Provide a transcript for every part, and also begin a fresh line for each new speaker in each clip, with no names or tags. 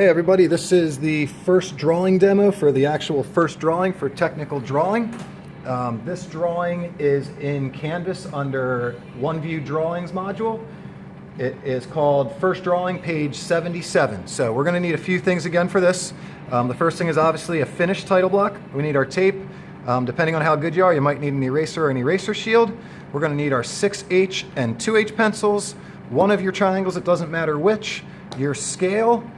Hey everybody, this is the first drawing demo for the actual first drawing for technical drawing. This drawing is in Canvas under OneView Drawings module. It is called First Drawing, page 77. So we're going to need a few things again for this. The first thing is obviously a finished title block. We need our tape. Depending on how good you are, you might need an eraser or an eraser shield. We're going to need our 6H and 2H pencils, one of your triangles, it doesn't matter which, your scale.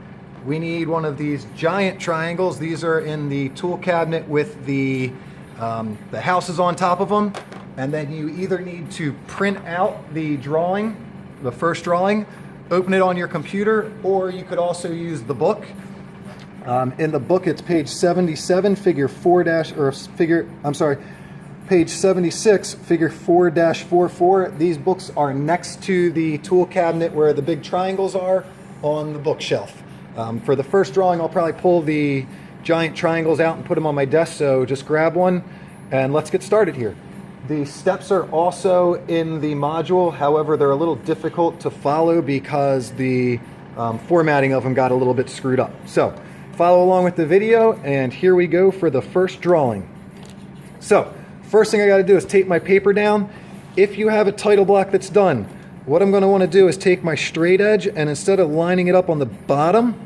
We need one of these giant triangles. These are in the tool cabinet with the houses on top of them. And then you either need to print out the drawing, the first drawing, open it on your computer, or you could also use the book. In the book, it's page 77, page 76, figure 4-44. These books are next to the tool cabinet where the big triangles are on the bookshelf. For the first drawing, I'll probably pull the giant triangles out and put them on my desk, so just grab one and let's get started here. The steps are also in the module, however, they're a little difficult to follow because the formatting of them got a little bit screwed up. So follow along with the video, and here we go for the first drawing. So first thing I got to do is tape my paper down. If you have a title block that's done, what I'm going to want to do is take my straight edge, and instead of lining it up on the bottom,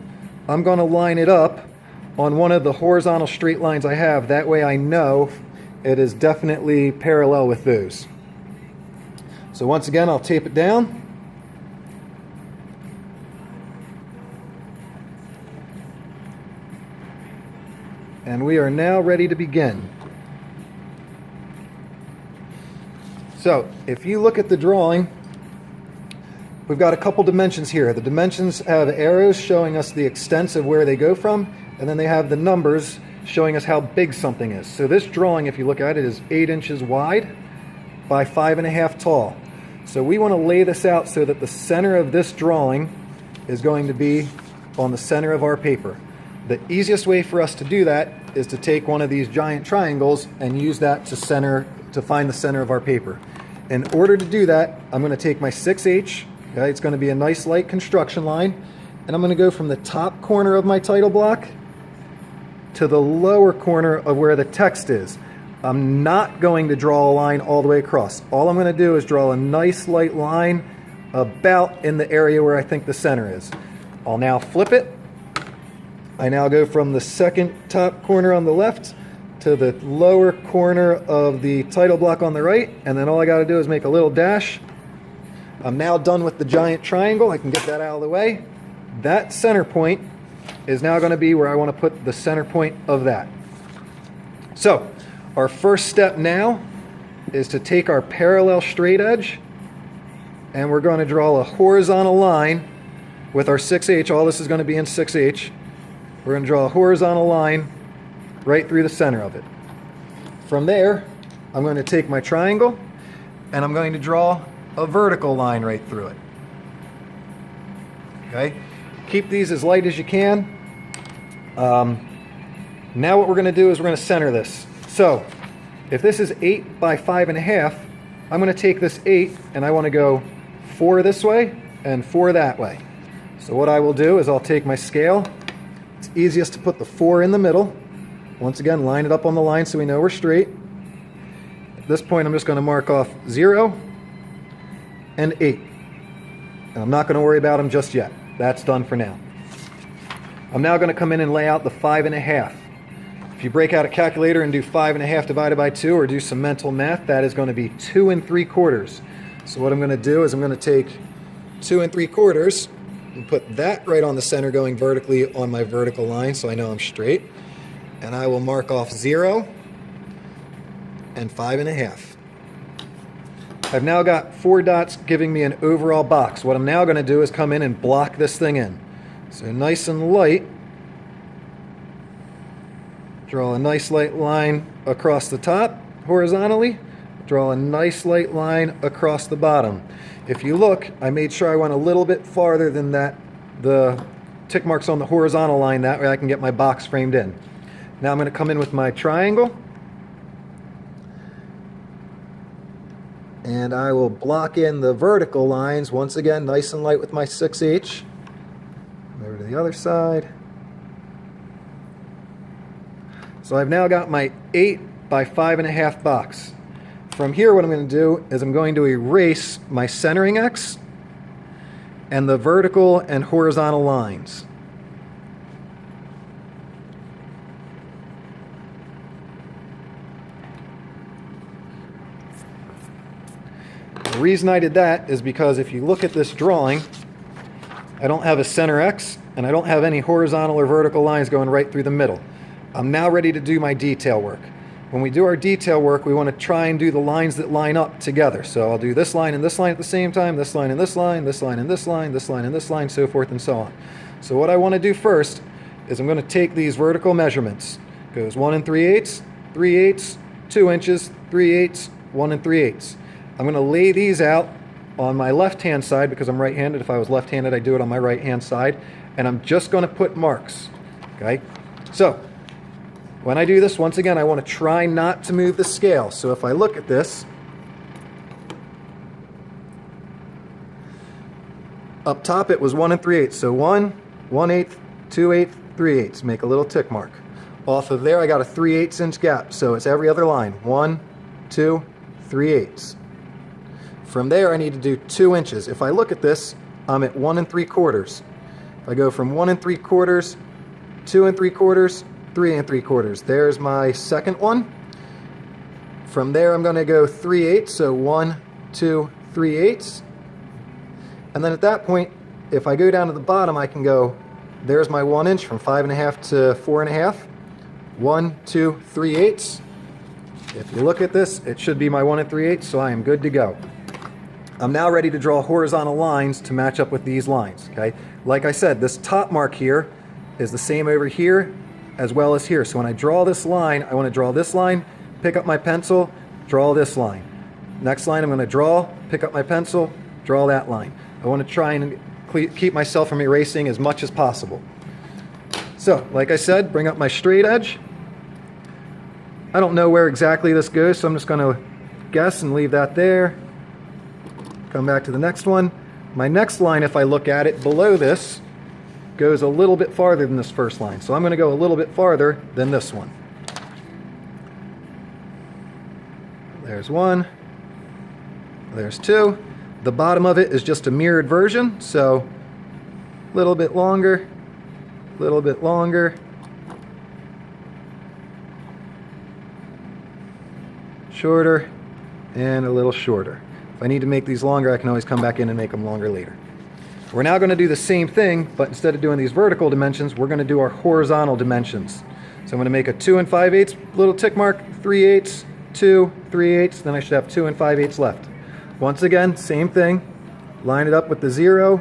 I'm going to line it up on one of the horizontal straight lines I have. That way I know it is definitely parallel with those. So once again, I'll tape it down. And we are now ready to begin. So if you look at the drawing, we've got a couple dimensions here. The dimensions have arrows showing us the extents of where they go from, and then they have the numbers showing us how big something is. So this drawing, if you look at it, is 8 inches wide by 5.5 tall. So we want to lay this out so that the center of this drawing is going to be on the center of our paper. The easiest way for us to do that is to take one of these giant triangles and use that to find the center of our paper. In order to do that, I'm going to take my 6H. Okay, it's going to be a nice light construction line, and I'm going to go from the top corner of my title block to the lower corner of where the text is. I'm not going to draw a line all the way across. All I'm going to do is draw a nice light line about in the area where I think the center is. I'll now flip it. I now go from the second top corner on the left to the lower corner of the title block on the right, and then all I got to do is make a little dash. I'm now done with the giant triangle. I can get that out of the way. That center point is now going to be where I want to put the center point of that. So our first step now is to take our parallel straight edge, and we're going to draw a horizontal line with our 6H. All this is going to be in 6H. We're going to draw a horizontal line right through the center of it. From there, I'm going to take my triangle and I'm going to draw a vertical line right through it. Okay, keep these as light as you can. Now what we're going to do is we're going to center this. So if this is 8 by 5.5, I'm going to take this 8 and I want to go 4 this way and 4 that way. So what I will do is I'll take my scale. It's easiest to put the 4 in the middle. Once again, line it up on the line so we know we're straight. At this point, I'm just going to mark off 0 and 8. And I'm not going to worry about them just yet. That's done for now. I'm now going to come in and lay out the 5.5. If you break out a calculator and do 5.5 divided by 2 or do some mental math, that is going to be 2 3/4. So what I'm going to do is I'm going to take 2 3/4 and put that right on the center going vertically on my vertical line so I know I'm straight. And I will mark off 0 and 5.5. I've now got 4 dots giving me an overall box. What I'm now going to do is come in and block this thing in. So nice and light. Draw a nice light line across the top horizontally. Draw a nice light line across the bottom. If you look, I made sure I went a little bit farther than that, the tick marks on the horizontal line, that way I can get my box framed in. Now I'm going to come in with my triangle, and I will block in the vertical lines once again nice and light with my 6H. Over to the other side. So I've now got my 8 by 5.5 box. From here, what I'm going to do is I'm going to erase my centering X and the vertical and horizontal lines. The reason I did that is because if you look at this drawing, I don't have a center X and I don't have any horizontal or vertical lines going right through the middle. I'm now ready to do my detail work. When we do our detail work, we want to try and do the lines that line up together. So I'll do this line and this line at the same time, this line and this line, this line and this line, this line and this line, so forth and so on. So what I want to do first is I'm going to take these vertical measurements. It goes 1 3/8, 3/8, 2 inches, 3/8, 1 3/8. I'm going to lay these out on my left-hand side because I'm right-handed. If I was left-handed, I'd do it on my right-hand side. And I'm just going to put marks. Okay? So when I do this, once again, I want to try not to move the scale. So if I look at this, up top it was 1 3/8. So 1, 1/8, 2/8, 3/8. Make a little tick mark. Off of there, I got a 3/8 inch gap. So it's every other line. 1, 2, 3/8. From there, I need to do 2 inches. If I look at this, I'm at 1 3/4. If I go from 1 3/4, 2 3/4, 3 3/4. There's my second one. From there, I'm going to go 3/8, so 1, 2, 3/8. And then at that point, if I go down to the bottom, I can go, there's my 1 inch from 5.5 to 4.5. 1, 2, 3/8. If you look at this, it should be my 1 3/8, so I am good to go. I'm now ready to draw horizontal lines to match up with these lines. Okay, like I said, this top mark here is the same over here as well as here. So when I draw this line, I want to draw this line, pick up my pencil, draw this line. Next line I'm going to draw, pick up my pencil, draw that line. I want to try and keep myself from erasing as much as possible. So, like I said, bring up my straight edge. I don't know where exactly this goes, so I'm just going to guess and leave that there. Come back to the next one. My next line, if I look at it below this, goes a little bit farther than this first line. So I'm going to go a little bit farther than this one. There's 1. There's 2. The bottom of it is just a mirrored version, so a little bit longer, a little bit longer. Shorter, and a little shorter. If I need to make these longer, I can always come back in and make them longer later. We're now going to do the same thing, but instead of doing these vertical dimensions, we're going to do our horizontal dimensions. So I'm going to make a 2 5/8 little tick mark, 3/8, 2, 3/8, then I should have 2 5/8 left. Once again, same thing. Line it up with the 0.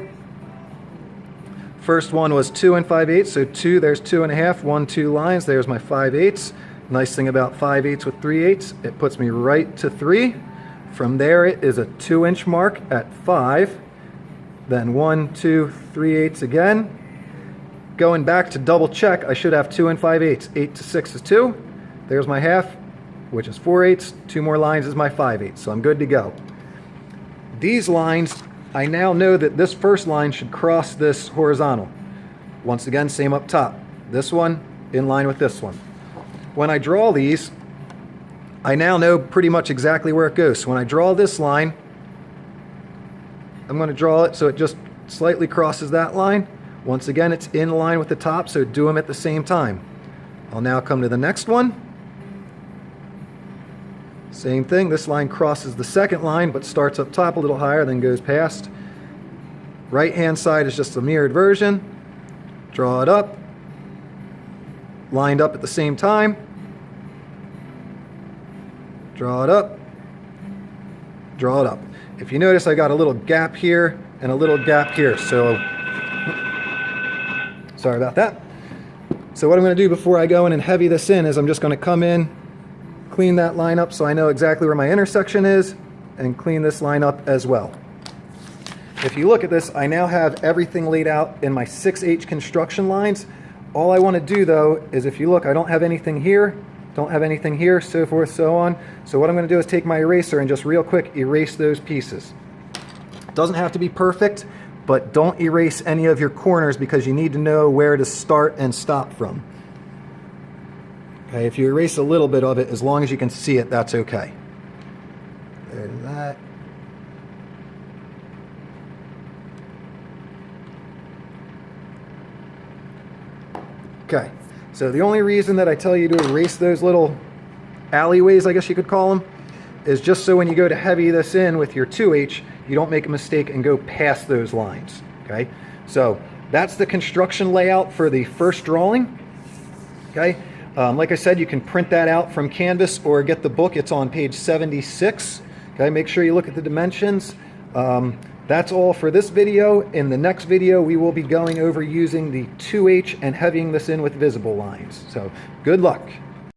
First one was 2 5/8, so 2, there's 2.5, 1, 2 lines, there's my 5/8. Nice thing about 5/8 with 3/8, it puts me right to 3. From there, it is a 2 inch mark at 5. Then 1, 2, 3/8 again. Going back to double check, I should have 2 5/8. 8 to 6 is 2. There's my half, which is 4/8. 2 more lines is my 5/8, so I'm good to go. These lines, I now know that this first line should cross this horizontal. Once again, same up top. This one in line with this one. When I draw these, I now know pretty much exactly where it goes. So when I draw this line, I'm going to draw it so it just slightly crosses that line. Once again, it's in line with the top, so do them at the same time. I'll now come to the next one. Same thing, this line crosses the second line, but starts up top a little higher, then goes past. Right-hand side is just a mirrored version. Draw it up, lined up at the same time. Draw it up, draw it up. If you notice, I got a little gap here and a little gap here, so sorry about that. So what I'm going to do before I go in and heavy this in is I'm just going to come in, clean that line up so I know exactly where my intersection is, and clean this line up as well. If you look at this, I now have everything laid out in my 6H construction lines. All I want to do though is, if you look, I don't have anything here, don't have anything here, so forth, so on. So what I'm going to do is take my eraser and just real quick erase those pieces. It doesn't have to be perfect, but don't erase any of your corners because you need to know where to start and stop from. Okay, if you erase a little bit of it, as long as you can see it, that's okay. There's that. Okay, so the only reason that I tell you to erase those little alleyways, I guess you could call them, is just so when you go to heavy this in with your 2H, you don't make a mistake and go past those lines, okay? So that's the construction layout for the first drawing, okay? Like I said, you can print that out from Canvas or get the book. It's on page 76, okay? Make sure you look at the dimensions. That's all for this video. In the next video, we will be going over using the 2H and heavying this in with visible lines. So good luck.